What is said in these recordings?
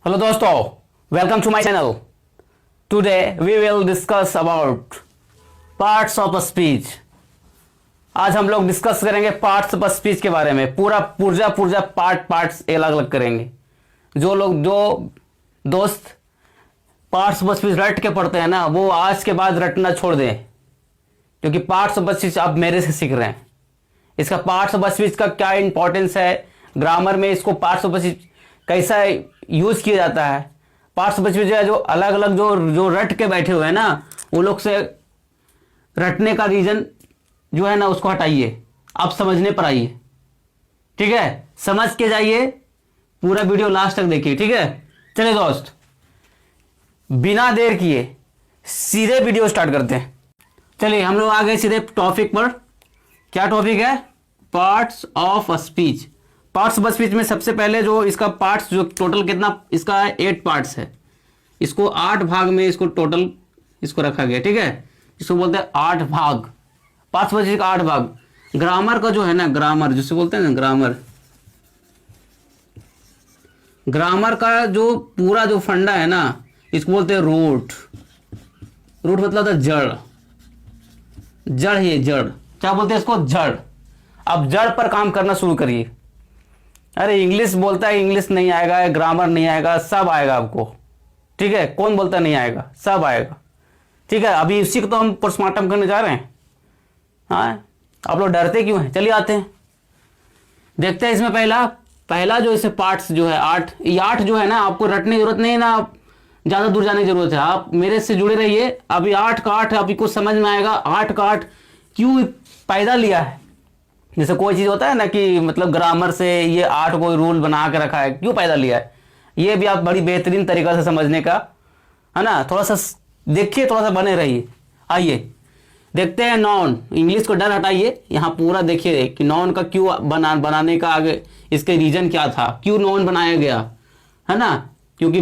Hello दोस्तों, welcome to my channel. Today we will discuss about parts of a speech. आज हम लोग discuss करेंगे पार्ट्स ऑफ अ स्पीच के बारे में। पूरा पुर्जा पुर्जा पार्ट्स अलग अलग करेंगे। जो दोस्त पार्ट्स ऑफ अ स्पीच रट के पढ़ते हैं ना, वो आज के बाद रटना छोड़ दें, क्योंकि पार्ट्स ऑफ अ स्पीच आप मेरे से सीख रहे हैं। इसका पार्ट्स ऑफ अ स्पीच का क्या इंपॉर्टेंस है, ग्रामर में इसको पार्ट्स ऑफ अ स्पीच कैसा यूज किया जाता है। पार्ट्स ऑफ स्पीच जो अलग अलग जो रट के बैठे हुए हैं ना, वो लोग से रटने का रीजन जो है ना, उसको हटाइए, आप समझने पर आइए। ठीक है, समझ के जाइए, पूरा वीडियो लास्ट तक देखिए। ठीक है, चलिए दोस्त, बिना देर किए सीधे वीडियो स्टार्ट करते हैं। चलिए हम लोग आ गए सीधे टॉपिक पर। क्या टॉपिक है? Parts of a speech. Parts of speech में सबसे पहले जो इसका पार्ट्स, जो टोटल कितना इसका है, 8 पार्ट्स है। इसको 8 भाग में इसको टोटल इसको रखा गया। ठीक है, इसको बोलते हैं 8 भाग। पार्ट्स ऑफ स्पीच का 8 भाग। ग्रामर का जो है ना, ग्रामर जिसे बोलते हैं ना, ग्रामर का जो पूरा जो फंडा है ना, इसको बोलते हैं रूट। रूट मतलब होता है जड़। जड़ ही जड़, क्या बोलते हैं इसको? जड़। अब जड़ पर काम करना शुरू करिए। अरे इंग्लिश बोलता है इंग्लिश नहीं आएगा, ग्रामर नहीं आएगा, सब आएगा आपको। ठीक है, कौन बोलता नहीं आएगा? सब आएगा। ठीक है, अभी इसी को तो हम पोस्टमार्टम करने जा रहे हैं। हाँ, आप लोग डरते क्यों हैं? चलिए आते हैं, देखते हैं। इसमें पहला जो इसे पार्ट्स जो है 8, ये 8 जो है ना, आपको रटने की जरूरत नहीं है ना, आप ज़्यादा दूर जाने की जरूरत है। आप मेरे से जुड़े रहिए। अभी 8 का 8 आपको समझ में आएगा। 8 का 8 क्यों पैदा लिया है। जैसे कोई चीज़ होता है ना कि मतलब ग्रामर से ये 8 कोई रूल बना के रखा है, क्यों पैदा लिया है, ये भी आप बड़ी बेहतरीन तरीका से समझने का है ना। थोड़ा सा देखिए, थोड़ा सा बने रहिए। आइए देखते हैं नॉन। इंग्लिश को डर हटाइए, यहाँ पूरा देखिए कि नॉन का क्यों बनाने का आगे इसके रीजन क्या था, क्यों नॉन बनाया गया, है ना। क्योंकि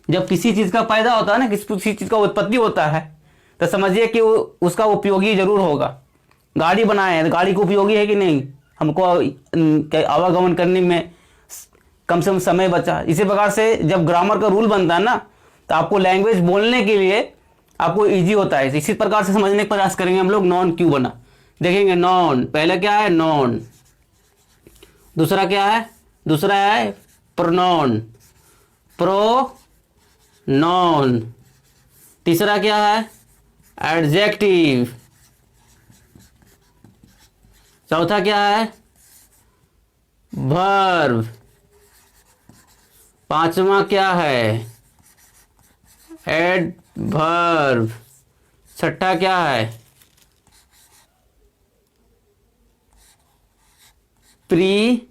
जब किसी चीज़ का पैदा होता है ना, किसी चीज़ का उत्पत्ति होता है, तो समझिए कि उसका उपयोगी जरूर होगा। गाड़ी बनाए हैं, गाड़ी को उपयोगी है कि नहीं, हमको आवागमन करने में कम से कम समय बचा। इसी प्रकार से जब ग्रामर का रूल बनता है ना, तो आपको लैंग्वेज बोलने के लिए आपको इजी होता है। इसी प्रकार से समझने का प्रयास करेंगे हम लोग। नॉन क्यों बना, देखेंगे। नॉन पहले क्या है? नॉन। दूसरा क्या है? दूसरा है प्रोनाउन, प्रोनाउन। तीसरा क्या है? एडजेक्टिव। चौथा क्या है? वर्ब। पांचवा क्या है? एडवर्ब। छठा क्या है? प्रीपोजिशन।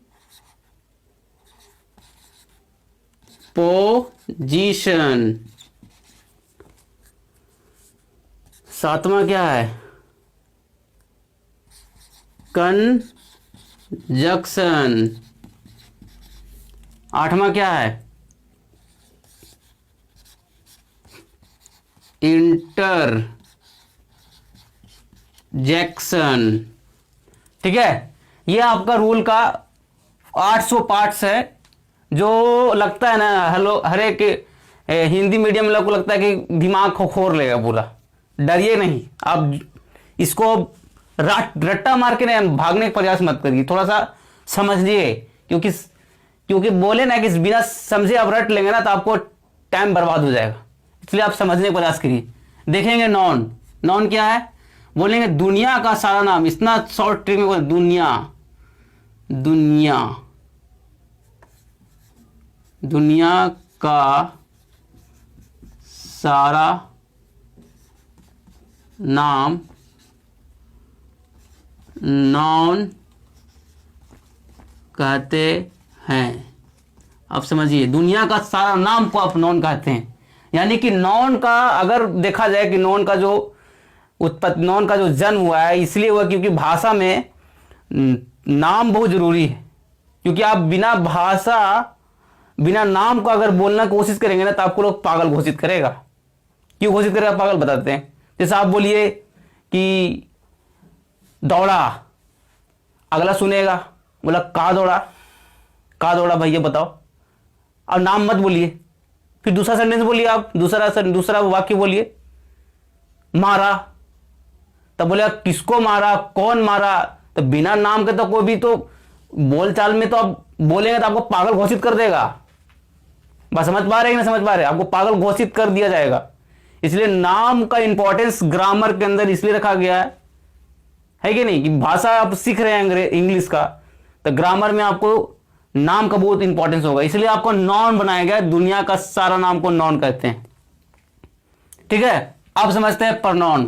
सातवां क्या है? कंजक्शन। आठवां क्या है? इंटरजेक्शन। ठीक है, ये आपका रूल का 800 पार्ट्स है। जो लगता है ना, हर एक हिंदी मीडियम लोग को लगता है कि दिमाग खोर लेगा पूरा। डरिए नहीं, आप इसको रट्टा मार के नहीं भागने का प्रयास मत करिए, थोड़ा सा समझिए। क्योंकि बोले ना कि बिना समझे आप रट लेंगे ना, तो आपको टाइम बर्बाद हो जाएगा। इसलिए आप समझने का प्रयास करिए। देखेंगे नॉन। नॉन क्या है? बोलेंगे दुनिया का सारा नाम। इतना शॉर्ट ट्रिक में बोले दुनिया। दुनिया, दुनिया का सारा नाम नॉन कहते हैं। अब समझिए, दुनिया का सारा नाम को आप नॉन कहते हैं। यानी कि नॉन का अगर देखा जाए कि नॉन का जो नॉन का जो जन्म हुआ है, इसलिए हुआ क्योंकि भाषा में नाम बहुत जरूरी है। क्योंकि आप बिना नाम को अगर बोलना की कोशिश करेंगे ना, तो आपको लोग पागल घोषित करेगा। क्यों घोषित करेगा पागल, बताते हैं। जैसे आप बोलिए कि दौड़ा, अगला सुनेगा, बोला कहाँ दौड़ा, कहाँ दौड़ा भैया बताओ। और नाम मत बोलिए, फिर दूसरा सेंटेंस बोलिए, आप दूसरा वाक्य बोलिए, मारा। तब बोले आप किसको मारा, कौन मारा, तो बिना नाम के तो कोई भी तो बोलचाल में तो आप बोलेंगे तो आपको पागल घोषित कर देगा। बस समझ पा रहे हैं कि नहीं समझ पा रहे, आपको पागल घोषित कर दिया जाएगा। इसलिए नाम का इंपॉर्टेंस ग्रामर के अंदर इसलिए रखा गया है कि नहीं, कि भाषा आप सीख रहे हैं इंग्लिश का, तो ग्रामर में आपको नाम का बहुत इंपॉर्टेंस होगा। इसलिए आपको नॉन बनाया गया, दुनिया का सारा नाम को नॉन कहते हैं। ठीक है, अब समझते हैं प्रोनाउन।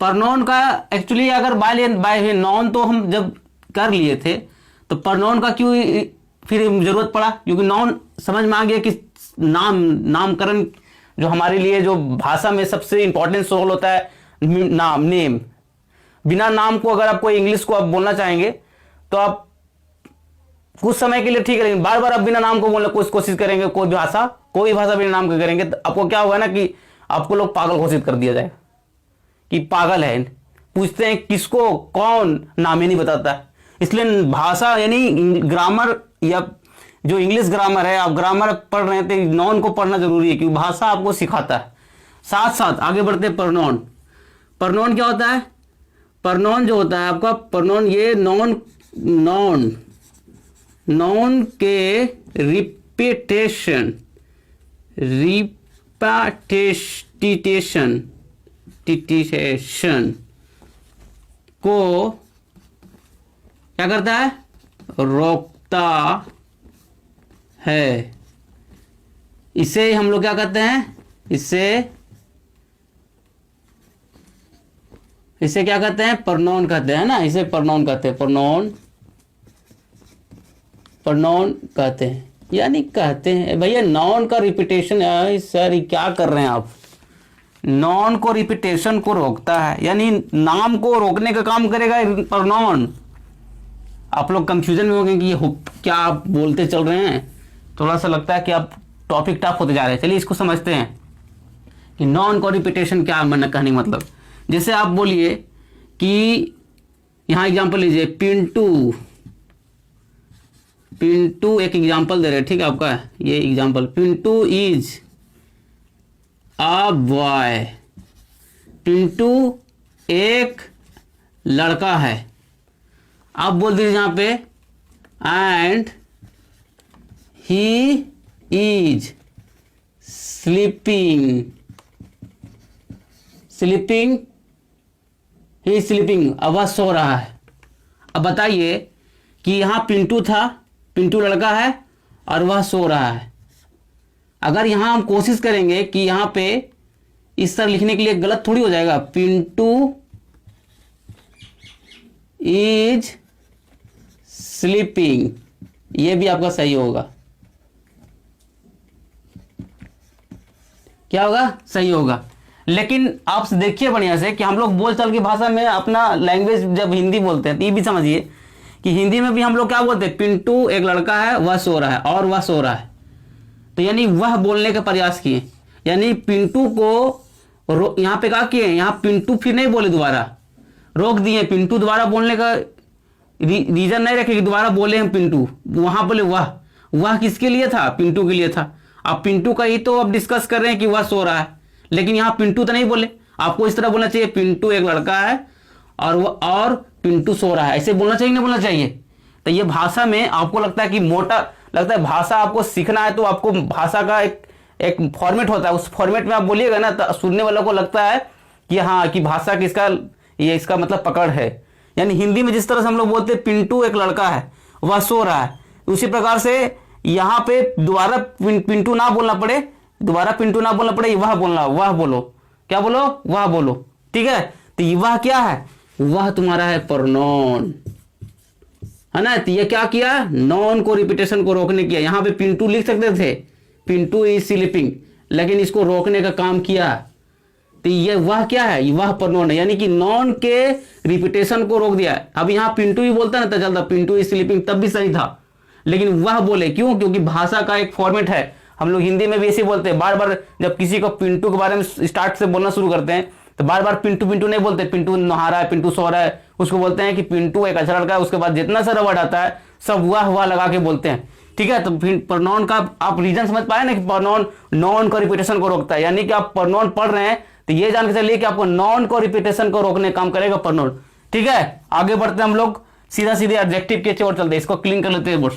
प्रोनाउन का एक्चुअली अगर बाय नॉन तो हम जब कर लिए थे, तो प्रोनाउन का क्यों फिर जरूरत पड़ा, क्योंकि नॉन समझ में आ गया कि नामकरण जो हमारे लिए जो भाषा में सबसे इंपॉर्टेंट रोल होता है, नेम। बिना नाम को अगर आपको इंग्लिश को आप बोलना चाहेंगे तो आप कुछ समय के लिए ठीक है, लेकिन बार बार आप बिना नाम को बोलने की कोशिश करेंगे, कोई भाषा बिना नाम के करेंगे, तो आपको क्या होगा ना कि आपको लोग पागल घोषित कर दिया जाएगा कि पागल है। पूछते हैं किसको, कौन, नाम ही नहीं बताता। इसलिए भाषा यानी ग्रामर या जो इंग्लिश ग्रामर है, आप ग्रामर पढ़ रहे हैं तो नॉन को पढ़ना जरूरी है, क्योंकि भाषा आपको सिखाता है। साथ साथ आगे बढ़ते हैं प्रोनाउन। प्रोनाउन क्या होता है? प्रोनाउन जो होता है आपका प्रोनाउन, ये नॉन के रिपीटेशन को क्या करता है? रोकता है। इसे हम लोग क्या कहते हैं? इसे क्या कहते हैं? प्रोनाउन कहते हैं ना, इसे प्रोनाउन कहते हैं। प्रोनाउन कहते हैं, यानी कहते हैं भैया नाउन का रिपीटेशन। सर क्या कर रहे हैं आप? नाउन को रिपीटेशन को रोकता है, यानी नाम को रोकने का काम करेगा प्रोनाउन। आप लोग कंफ्यूजन में होंगे कि ये क्या आप बोलते चल रहे हैं, थोड़ा सा लगता है कि आप टॉपिक टफ होते जा रहे हैं। चलिए इसको समझते हैं कि नाउन को रिपीटेशन क्या कहने का मतलब। जैसे आप बोलिए कि यहां एग्जांपल लीजिए, पिंटू एक एग्जांपल दे रहे हैं, ठीक है आपका ये example, Pintu is a boy. Pintu एक लड़का है। आप बोल दीजिए यहां पे and he is sleeping. He sleeping, अब वह सो रहा है। अब बताइए कि यहां पिंटू था, पिंटू लड़का है और वह सो रहा है। अगर यहां हम कोशिश करेंगे कि यहां पे इस तरह लिखने के लिए गलत थोड़ी हो जाएगा, पिंटू इज स्लीपिंग, ये भी आपका सही होगा। क्या होगा? सही होगा। लेकिन आप देखिए बढ़िया से कि हम लोग बोलचाल की भाषा में अपना लैंग्वेज जब हिंदी बोलते हैं तो ये भी समझिए कि हिंदी में भी हम लोग क्या बोलते हैं? पिंटू एक लड़का है, वह सो रहा है और वह सो रहा है। तो यानी वह बोलने का प्रयास किए, यानी पिंटू को यहां पे क्या किए? यहां पिंटू फिर नहीं बोले, दोबारा रोक दिए। पिंटू दोबारा बोलने का रीजन नहीं रखे कि दोबारा बोले हम पिंटू, वहां बोले वह किसके लिए था? पिंटू के लिए था। अब पिंटू का ही तो अब डिस्कस कर रहे हैं कि वह सो रहा है, लेकिन यहां पिंटू तो नहीं बोले। आपको इस तरह बोलना चाहिए, पिंटू एक लड़का है और पिंटू सो रहा है, ऐसे बोलना चाहिए, नहीं बोलना चाहिए? तो ये भाषा में आपको लगता है कि मोटा लगता है, भाषा आपको सीखना है तो आपको भाषा का एक फॉर्मेट होता है, उस फॉर्मेट में आप बोलिएगा ना तो सुनने वालों को लगता है कि हाँ कि भाषा किसका, ये इसका मतलब पकड़ है। यानी हिंदी में जिस तरह से हम लोग बोलते हैं पिंटू एक लड़का है, वह सो रहा है, उसी प्रकार से यहाँ पे दोबारा पिंटू ना बोलना पड़े, वह बोलो। क्या बोलो? वह बोलो। ठीक है, तो वह क्या है? वह तुम्हारा है प्रोनाउन, है ना। तो ये क्या किया? नॉन को रिपीटेशन को रोकने किया। यहां पे पिंटू लिख सकते थे, पिंटू इज स्लीपिंग, लेकिन इसको रोकने का काम किया। तो ये वह क्या है? वह प्रोनाउन है, यानी कि नॉन के रिपीटेशन को रोक दिया। अब यहां पिंटू ही बोलता ना तो चलता, पिंटू इज स्लीपिंग तब भी सही था, लेकिन वह बोले क्यों? क्योंकि भाषा का एक फॉर्मेट है। हम लोग हिंदी में भी ऐसे बोलते हैं, बार बार जब किसी को पिंटू के बारे में स्टार्ट से बोलना शुरू करते हैं तो बार बार पिंटू नहीं बोलते, पिंटू नहा रहा है, पिंटू सो रहा है, उसको बोलते हैं कि पिंटू एक अच्छा लड़का है। उसके बाद जितना सारा वर्ड आता है सब वह लगा के बोलते हैं, ठीक है, तो फिर प्रोनाउन का आप रीजन समझ पाए ना कि प्रोनाउन नॉन को रिपीटेशन को रोकता है, यानी कि आप प्रोनाउन पढ़ रहे हैं तो ये जान के चलिए कि आपको नॉन को रिपीटेशन को रोकने काम करेगा प्रोनाउन। ठीक है, आगे बढ़ते हैं हम लोग सीधा सीधे एडजेक्टिव के ओर चलते हैं, इसको क्लीन कर लेते हैं बोर्ड।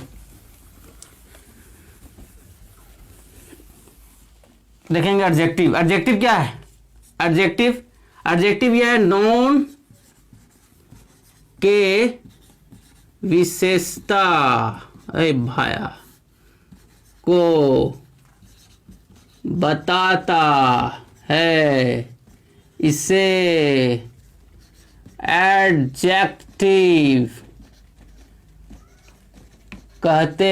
देखेंगे एडजेक्टिव। एडजेक्टिव क्या है? एडजेक्टिव एडजेक्टिव यह है नाउन के विशेषता भाया को बताता है, इसे एडजेक्टिव कहते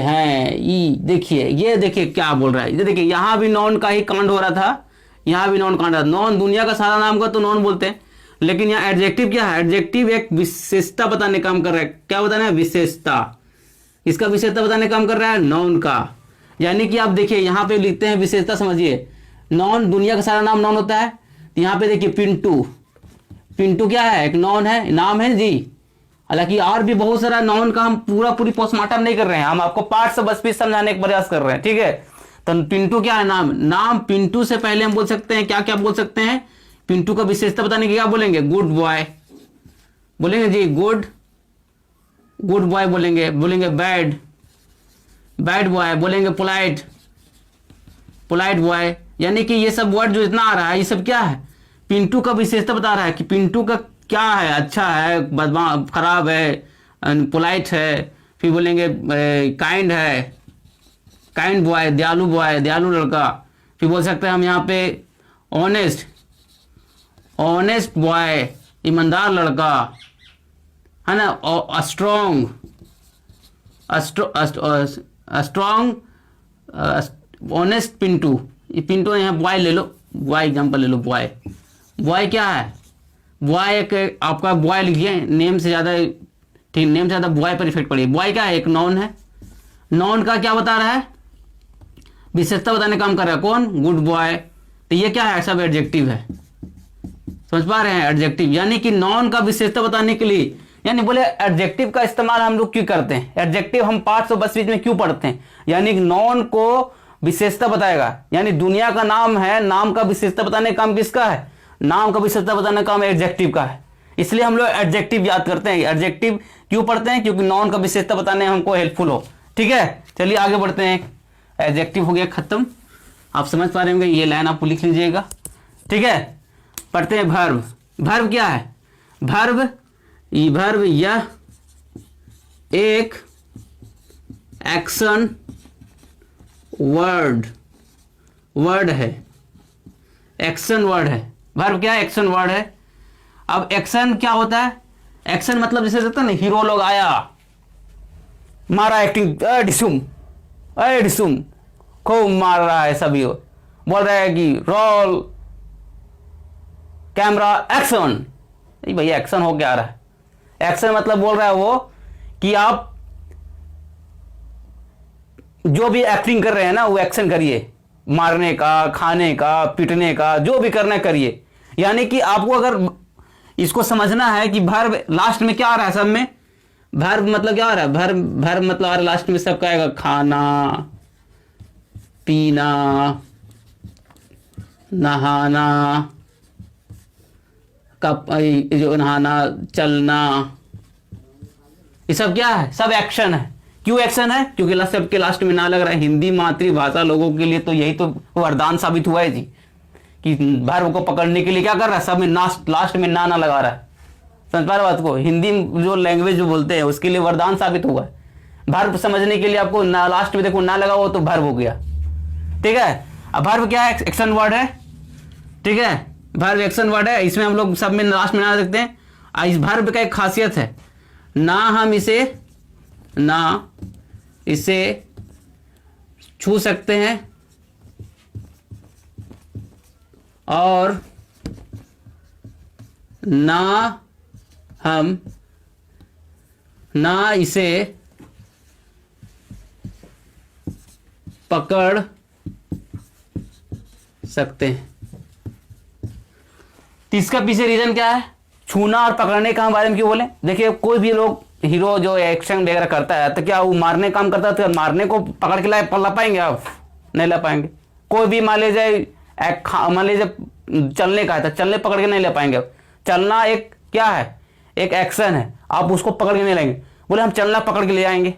हैं। देखिए, ये देखिए क्या बोल रहा है, ये देखिए यहां भी नॉन का ही कांड हो रहा था, यहां भी नॉन कांड रहा था। नॉन दुनिया का सारा नाम का तो नॉन बोलते हैं, लेकिन यहाँ एडजेक्टिव क्या है? एडजेक्टिव एक विशेषता बताने का काम कर रहा है। क्या बताना है? विशेषता। इसका विशेषता बताने का काम कर रहा है नॉन का। यानी कि आप देखिए यहाँ पे लिखते हैं विशेषता, समझिए नॉन दुनिया का सारा नाम नॉन होता है। तो यहाँ पे देखिए पिंटू, पिंटू क्या है? एक नॉन है, नाम है जी। हालांकि और भी बहुत सारा नॉन का हम पूरी पोस्टमार्टम नहीं कर रहे हैं, हम आपको पार्ट से बस भी समझाने का प्रयास कर रहे हैं। ठीक है, तो पिंटू क्या है? नाम। नाम पिंटू से पहले हम बोल सकते हैं क्या क्या बोल सकते हैं? पिंटू का विशेषता बताने की क्या बोलेंगे? गुड बॉय बोलेंगे जी, गुड बॉय बोलेंगे। बोलेंगे बैड बॉय बोलेंगे, पोलाइट बॉय। यानी कि ये सब वर्ड जो इतना आ रहा है ये सब क्या है? पिंटू का विशेषता बता रहा है कि पिंटू का क्या है, अच्छा है, बदमाश, खराब है, पोलाइट है। फिर बोलेंगे काइंड है, काइंड बॉय, दयालु लड़का। फिर बोल सकते हैं हम यहाँ पे ऑनेस्ट बॉय, ईमानदार लड़का, है ना। Strong honest Pintu. ये पिंटू यहाँ बॉय ले लो, बॉय एग्जाम्पल ले लो। बॉय क्या है? बॉय एक आपका बॉय लिखिए, नेम से ज़्यादा, ठीक, नेम से ज़्यादा बॉय पर इफेक्ट पड़िए। बॉय क्या है? एक नॉन है। नॉन का क्या बता रहा है? विशेषता बताने का काम कर रहा है। कौन? Good boy. तो ये क्या है? सब एडजेक्टिव है, समझ पा रहे हैं? एडजेक्टिव यानी कि नॉन का विशेषता बताने के लिए, यानी बोले एडजेक्टिव का इस्तेमाल हम लोग क्यों करते हैं? एडजेक्टिव हम पार्ट्स ऑफ बस बीच में क्यों पढ़ते हैं? यानी नॉन को विशेषता बताएगा, यानी दुनिया का नाम है, नाम का विशेषता बताने का काम किसका है? नाम का विशेषता बताने का काम एडजेक्टिव का है। इसलिए हम लोग एडजेक्टिव याद करते हैं। एडजेक्टिव क्यों पढ़ते हैं? क्योंकि नॉन का विशेषता बताने में हमको हेल्पफुल हो। ठीक है, चलिए आगे बढ़ते हैं। एडजेक्टिव हो गया खत्म, आप समझ पा रहे होंगे, ये लाइन आपको लिख लीजिएगा। ठीक है, पढ़ते हैं वर्ब। वर्ब क्या है? वर्ब यह एक एक्शन वर्ड है, एक्शन वर्ड है। वर्ब क्या है? एक्शन वर्ड है। अब एक्शन क्या होता है? एक्शन मतलब जैसे कहते हैं ना, हीरो लोग आया, मारा, एक्टिंग, डिसुम खूब मार रहा है, सभी बोल रहा है कि रोल कैमरा एक्शन। भैया एक्शन हो क्या आ रहा है? एक्शन मतलब बोल रहा है वो कि आप जो भी एक्टिंग कर रहे हैं ना, वो एक्शन करिए, मारने का, खाने का, पीटने का, जो भी करना है करिए। यानी कि आपको अगर इसको समझना है कि वर्ब लास्ट में क्या आ रहा है, सब में वर्ब मतलब क्या आ रहा है? वर्ब मतलब आ रहा है लास्ट में सब क्या आएगा? खाना, पीना, नहाना, जो नहाना, चलना, ये सब क्या है? सब एक्शन है। क्यों एक्शन है? क्योंकि सबके लास्ट में ना लग रहा है। हिंदी मातृभाषा लोगों के लिए तो यही तो वरदान साबित हुआ है जी, कि वर्ब को पकड़ने के लिए क्या कर रहा है? सब में लास्ट में ना लगा रहा है। समझ पा रहे बात को? हिंदी जो लैंग्वेज जो बोलते हैं उसके लिए वरदान साबित हुआ है। वर्ब समझने के लिए आपको ना लास्ट में देखो ना लगा हो तो वर्ब हो गया। ठीक है, अब वर्ब क्या है? एक्शन वर्ड है। ठीक है, वर्ब एक्शन वर्ड है, इसमें हम लोग सब में लास्ट में ना देखते हैं। इस वर्ब का एक खासियत है, ना हम इसे छू सकते हैं और ना इसे पकड़ सकते हैं। तो इसका पीछे रीजन क्या है? छूना और पकड़ने का हम बारे में क्यों बोले? देखिए, कोई भी लोग हीरो जो एक्शन वगैरह करता है तो क्या वो मारने काम करता है, तो मारने को पकड़ के ला पाएंगे आप? नहीं ला पाएंगे। कोई भी मान लीजिए मान लीजिए चलने का है तो चलने पकड़ के नहीं ले पाएंगे आप। चलना एक क्या है, एक एक्शन है, आप उसको पकड़ के नहीं लेंगे। बोले हम चलना पकड़ के ले आएंगे,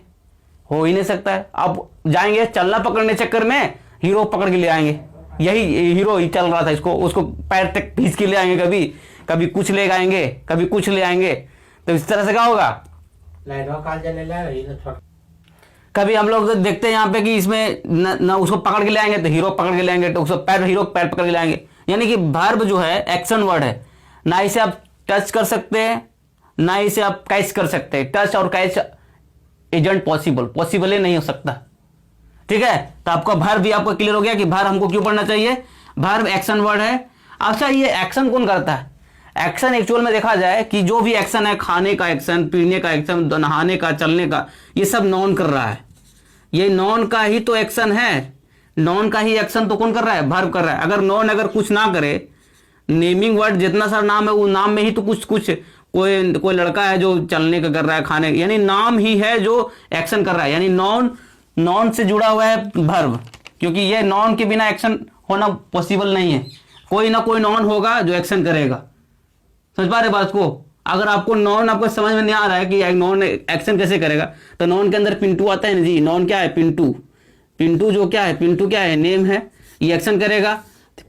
हो ही नहीं सकता है। आप जाएंगे चलना पकड़ने चक्कर में हीरो पकड़ के ले आएंगे, यही हीरो ही चल रहा था, इसको उसको पैर तक खींच के ले आएंगे, कभी कभी कुछ ले आएंगे, कभी कुछ ले आएंगे। तो इस तरह से क्या होगा, कभी हम लोग देखते हैं यहाँ पे कि इसमें न उसको पकड़ के ले आएंगे तो हीरो पकड़ के ले आएंगे, तो उसको हीरो पैर पकड़ के ले आएंगे। यानी कि वर्ब जो है एक्शन वर्ड है, ना इसे आप टच कर सकते हैं ना इसे आप कैच कर सकते हैं। टच और कैच एजेंट पॉसिबल ही नहीं हो सकता। ठीक है, तो आपका वर्ब भी आपको क्लियर हो गया कि वर्ब हमको क्यों पढ़ना चाहिए। वर्ब एक्शन वर्ड है। अच्छा, ये एक्शन कौन करता है? एक्शन एक्चुअल में देखा जाए कि जो भी एक्शन है, खाने का एक्शन, पीने का एक्शन, नहाने का, चलने का, ये सब नॉन कर रहा है। ये नॉन का ही तो एक्शन है, नॉन का ही एक्शन तो कौन कर रहा है, वर्ब कर रहा है। अगर नॉन अगर कुछ ना करे, नेमिंग वर्ड जितना सारा नाम है वो नाम में ही तो कुछ कोई लड़का है जो चलने का कर रहा है, खाने, यानी नाम ही है जो एक्शन कर रहा है। यानी नॉन से जुड़ा हुआ है वर्ब, क्योंकि ये नॉन के बिना एक्शन होना पॉसिबल नहीं है। कोई ना कोई नॉन होगा जो एक्शन करेगा। समझ पा रहे बात को? अगर आपको नॉन आपको समझ में नहीं आ रहा है कि नॉन एक्शन कैसे करेगा, तो नॉन के अंदर पिंटू आता है ना जी। नॉन क्या है, पिंटू जो क्या है, पिंटू क्या है, नेम है। ये एक्शन करेगा,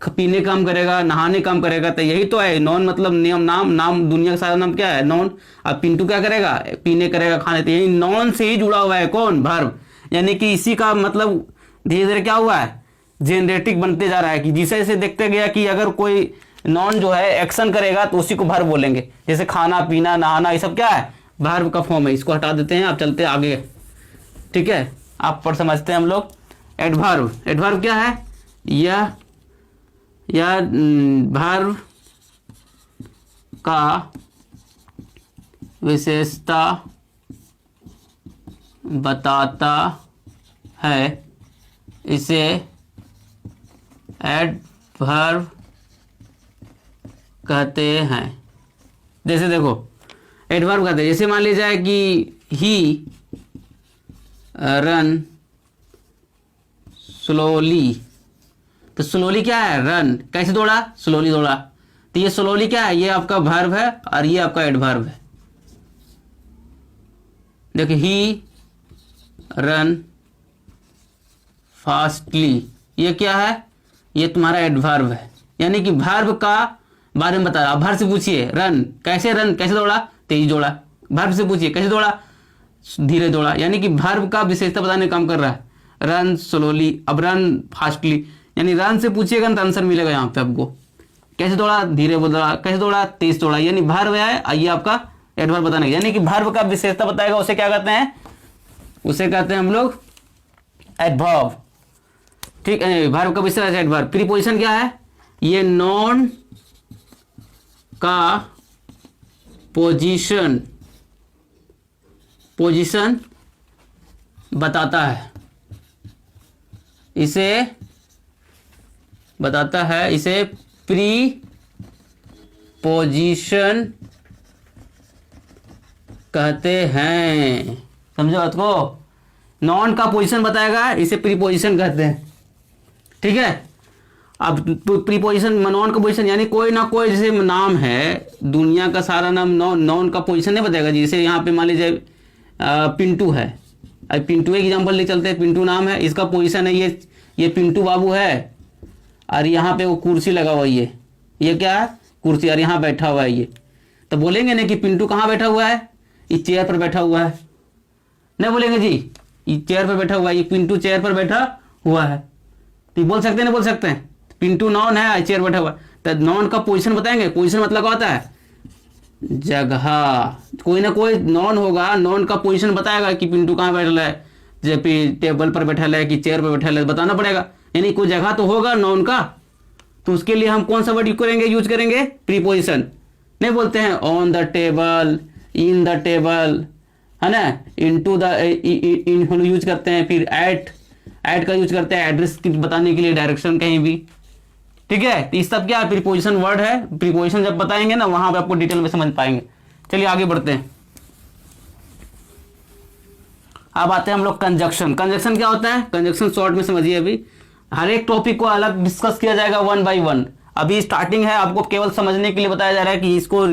पीने काम करेगा, नहाने काम करेगा, तो यही तो है नॉन। मतलब नियम नाम दुनिया का सारा नाम क्या है, नॉन। अब पिंटू क्या करेगा, पीने करेगा, खाने। तो यही नॉन से ही जुड़ा हुआ है कौन, वर्ब। यानी कि इसी का मतलब धीरे धीरे क्या हुआ है, जेनरेटिक बनते जा रहा है कि जिसे जैसे देखते गया कि अगर कोई नॉन जो है एक्शन करेगा तो उसी को वर्ब बोलेंगे। जैसे खाना पीना नहाना, ये सब क्या है, वर्ब का फॉर्म है। इसको हटा देते हैं, आप चलते हैं आगे। ठीक है, आप पर समझते हैं हम लोग। एडवर्ब क्या है, यह वर्ब का विशेषता बताता है, इसे एडवर्ब कहते हैं। जैसे देखो एडवर्ब कहते हैं, जैसे मान लीजिए जाए कि ही रन स्लोली, तो स्लोली क्या है, रन, कैसे दौड़ा, स्लोली दौड़ा। तो ये स्लोली क्या है, ये आपका वर्ब है और ये आपका एडवर्ब है। देखिए ही रन फास्टली, ये क्या है, ये तुम्हारा एडवर्ब है। यानी कि वर्ब का बारे में बता रहा। वर्ब से पूछिए रन कैसे दौड़ा, तेज दौड़ा। वर्ब से पूछिए कैसे दौड़ा, धीरे दौड़ा। यानी कि वर्ब का विशेषता बताने का काम कर रहा है। रन स्लोली, अब रन फास्टली, यानी रन से पूछिएगा तो आंसर मिलेगा यहाँ पे आपको। कैसे दौड़ा, धीरे दौड़ा, कैसे दौड़ा, तेज दौड़ा। यानी वर्ब है, आइए आपका एडवर्ब बताने, यानी कि वर्ब का विशेषता बताएगा, उसे क्या कहते हैं, उसे कहते हैं हम लोग एडवर्ब। ठीक है, वर्ब का विशेषता एडवर्ब। प्रीपोजिशन क्या है, ये नॉन का पोजीशन बताता है, इसे बताता है, इसे प्री पोजीशन कहते हैं। समझो बात को, नॉन का पोजीशन बताएगा, इसे प्रीपोजिशन कहते हैं। ठीक है, अब प्रीपोजिशन नॉन का पोजीशन यानी कोई ना कोई, जैसे नाम है, दुनिया का सारा नाम नॉन का पोजीशन नहीं बताएगा। जैसे यहाँ पे मान लीजिए पिंटू है, अब पिंटू एग्जाम्पल ले चलते हैं। पिंटू नाम है, इसका पोजीशन है ये पिंटू बाबू है, और यहाँ पे वो कुर्सी लगा हुआ है, ये क्या है, कुर्सी, और यहाँ बैठा हुआ है ये। तो बोलेंगे ना कि पिंटू कहाँ बैठा हुआ है, इस चेयर पर बैठा हुआ है। नहीं बोलेंगे जी, ये चेयर पर बैठा हुआ है, ये पिंटू चेयर पर बैठा हुआ है। तो बोल सकते हैं, नहीं बोल सकते हैं, पिंटू नॉन है, चेयर बैठा हुआ। तो नॉन का पोजीशन बताएंगे। पोजीशन मतलब क्या होता है, जगह। कोई ना कोई नॉन होगा, नॉन का पोजीशन बताएगा कि पिंटू कहाँ बैठा है, जब टेबल पर बैठा है कि चेयर पर बैठा है, बताना पड़ेगा। यानी कोई जगह तो होगा नॉन का, तो उसके लिए हम कौन सा वर्ड यूज करेंगे, प्रीपोजिशन। नहीं बोलते हैं on the table, in the table, है ना, इनटू द हम यूज करते हैं। फिर एट का यूज करते हैं एड्रेस बताने के लिए, डायरेक्शन कहीं भी। ठीक है, तो इस सब क्या है, प्रीपोजिशन वर्ड है। प्रीपोजिशन जब बताएंगे ना, वहां पे आपको डिटेल में समझ पाएंगे। चलिए आगे बढ़ते हैं। अब आते हैं हम लोग कंजक्शन। कंजक्शन क्या होता है? कंजक्शन शॉर्ट में समझिए, अभी हर एक टॉपिक को अलग डिस्कस किया जाएगा वन बाय वन। अभी स्टार्टिंग है, आपको केवल समझने के लिए बताया जा रहा है कि इसको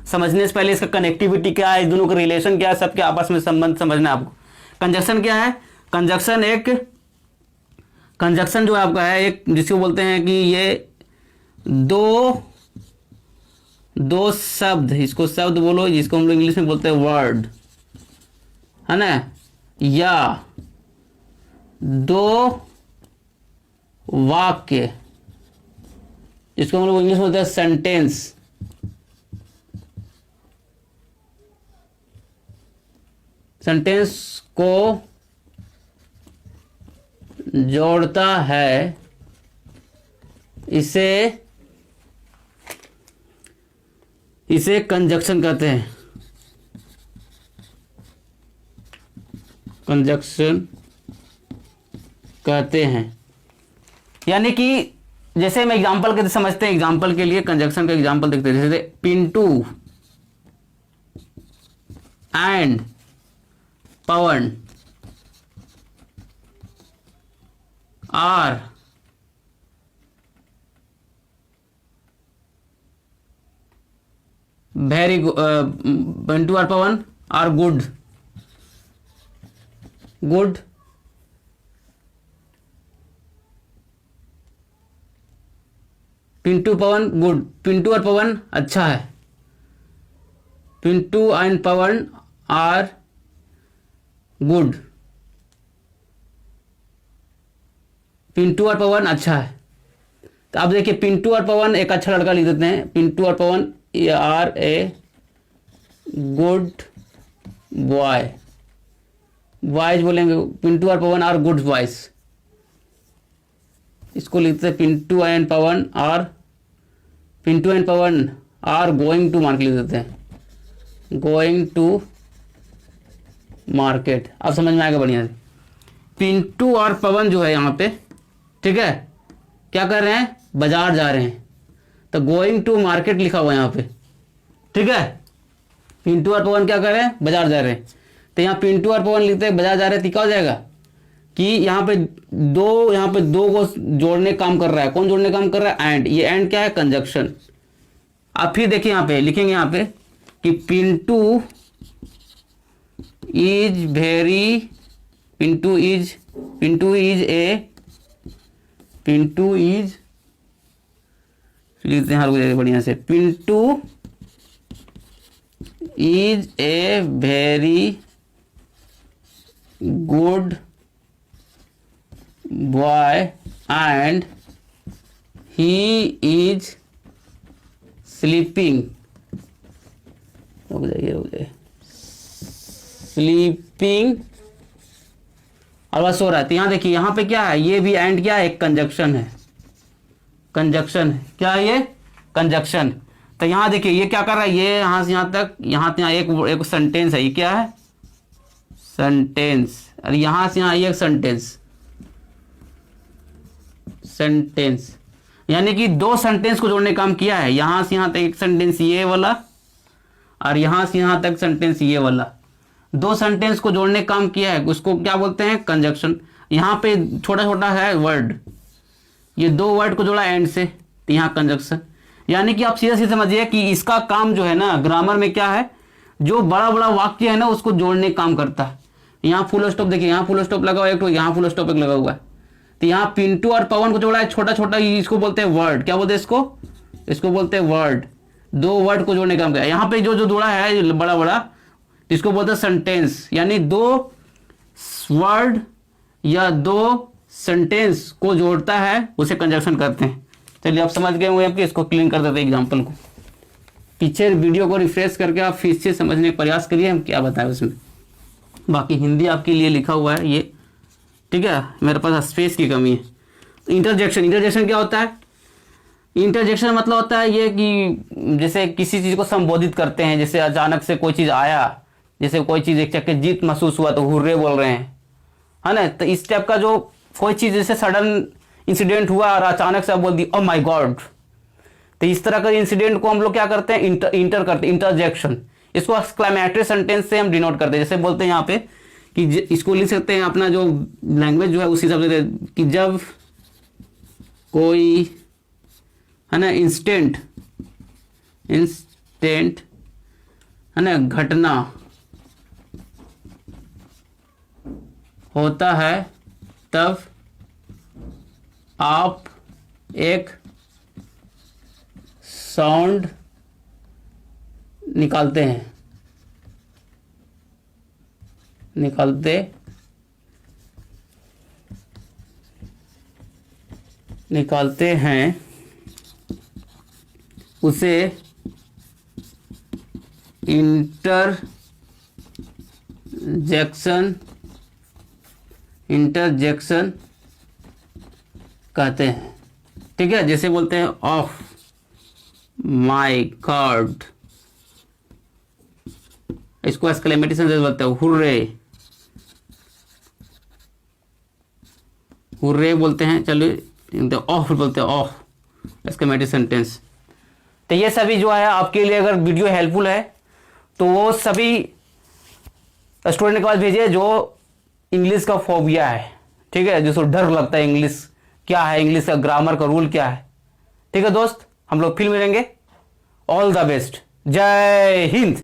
समझने से पहले इसका कनेक्टिविटी क्या है, इस दोनों का रिलेशन क्या है, सबके आपस में संबंध समझना है आपको। कंजक्शन क्या है? कंजक्शन जो आपका है एक, जिसको बोलते हैं कि ये दो शब्द, इसको शब्द बोलो, जिसको हम लोग इंग्लिश में बोलते हैं वर्ड, है ना, या दो वाक्य, जिसको हम लोग इंग्लिश में बोलते हैं सेंटेंस, सेंटेंस को जोड़ता है, इसे कंजक्शन कहते हैं। कंजक्शन कहते हैं, यानी कि जैसे हम एग्जांपल के समझते हैं, एग्जांपल के लिए कंजक्शन का एग्जांपल देखते हैं। जैसे Pintu and Pawan are very Pintu और Pawan are good Pintu Pawan good, Pintu और पवन अच्छा है, Pintu and Pawan are good, Pintu और पवन अच्छा है। तो आप देखिए पिंटू और पवन एक अच्छा लड़का लिख देते हैं, पिंटू और Pawan are a good boy, boys बोलेंगे, पिंटू और पवन आर गुड बॉयज। इसको लिखते हैं Pintu and Pawan are going to market, लिख देते हैं गोइंग टू मार्केट। अब समझ में आएगा बढ़िया से। पिंटू और पवन जो है यहाँ पे, ठीक है, क्या कर रहे हैं? बाजार जा रहे हैं, तो गोइंग टू मार्केट लिखा हुआ है यहाँ पे, ठीक है। पिंटू और पवन क्या कर रहे हैं? बाजार जा रहे हैं। तो यहाँ पिंटू और पवन लिखते हैं बाजार जा रहे हैं, तो क्या हो जाएगा कि यहाँ पे दो को जोड़ने काम कर रहा है। कौन जोड़ने काम कर रहा है? एंड। ये एंड क्या है? कंजक्शन। अब फिर देखिए यहाँ पे लिखेंगे यहाँ पे कि पिंटू इज लिखते हैं हर जगह बढ़िया से, Pintu is a very good boy and he is sleeping, रुक जाइए स्लीपिंग, और बस सो रहा है। तो यहाँ देखिए यहाँ पे क्या है? ये भी एंड क्या है? एक कंजक्शन है, क्या है ये? कंजक्शन। तो यहाँ देखिए ये क्या कर रहा है? ये यहाँ से यहाँ तक, यहाँ से यहाँ एक सेंटेंस है, ये क्या है? सेंटेंस। और यहाँ से यहाँ एक सेंटेंस, यानी कि दो सेंटेंस को जोड़ने काम किया है। यहाँ से यहाँ तक एक सेंटेंस ये वाला, और यहाँ से यहाँ तक सेंटेंस ये वाला, दो सेंटेंस को जोड़ने काम किया है, उसको क्या बोलते हैं? कंजक्शन। यहाँ पे छोटा छोटा है वर्ड, ये दो वर्ड को जोड़ा एंड से, तो यहाँ कंजक्शन। यानी कि आप सीधा सीधा समझिए कि इसका काम जो है ना ग्रामर में क्या है, जो बड़ा बड़ा वाक्य है ना उसको जोड़ने काम करता है। यहाँ फुल स्टॉप देखिए, यहाँ फुल स्टॉप लगा हुआ है एक, तो यहाँ फुल स्टॉप एक लगा हुआ है। तो यहाँ पिंटू और पवन को जोड़ा है छोटा छोटा, इसको बोलते हैं वर्ड। क्या बोलते हैं इसको बोलते हैं वर्ड। दो वर्ड को जोड़ने का काम किया। यहाँ पे जो जोड़ा है बड़ा बड़ा, इसको बोलते हैं सेंटेंस, यानी दो वर्ड या दो सेंटेंस को जोड़ता है, उसे कंजक्शन करते हैं। चलिए आप समझ गए होंगे, इसको क्लीन कर देते हैं एग्जाम्पल को। पीछे वीडियो को रिफ्रेश करके आप फिर से समझने का प्रयास करिए हम क्या बताएं उसमें। बाकी हिंदी आपके लिए लिखा हुआ है ये, ठीक है, मेरे पास स्पेस की कमी है। इंटरजेक्शन क्या होता है? इंटरजेक्शन मतलब होता है ये कि जैसे किसी चीज़ को संबोधित करते हैं, जैसे अचानक से कोई चीज़ आया, जैसे कोई चीज़ एक चक्के जीत महसूस हुआ तो हुर्रे बोल रहे हैं, है ना। तो इस टाइप का जो कोई चीज़ जैसे सडन इंसिडेंट हुआ और अचानक से आप बोल दी ओ माय गॉड, तो इस तरह का इंसिडेंट को हम लोग क्या करते हैं? इंटरजेक्शन। इसको एक्सक्लेमेटरी सेंटेंस से हम डिनोट करते हैं। जैसे बोलते हैं यहाँ पे कि इसको लिख सकते हैं अपना जो लैंग्वेज जो है उस हिसाब से कि जब कोई है ना इंस्टेंट है ना घटना होता है तब आप एक साउंड निकालते हैं उसे इंटरजेक्शन कहते हैं। ठीक है, जैसे बोलते हैं ऑफ माई गॉड, इसको एक्सक्लेमेशन जैसे बोलते हैं हुर्रे बोलते हैं। चलिए ऑफ बोलते हैं ऑफ, एक्सक्लेमेशन टेंस। तो ये सभी जो है आपके लिए अगर वीडियो हेल्पफुल है तो वो सभी स्टूडेंट के पास भेजिए जो इंग्लिश का फोबिया है। ठीक है, जिसको डर लगता है इंग्लिश क्या है, इंग्लिश का ग्रामर का रूल क्या है। ठीक है दोस्त, हम लोग फिर मिलेंगे। ऑल द बेस्ट, जय हिंद।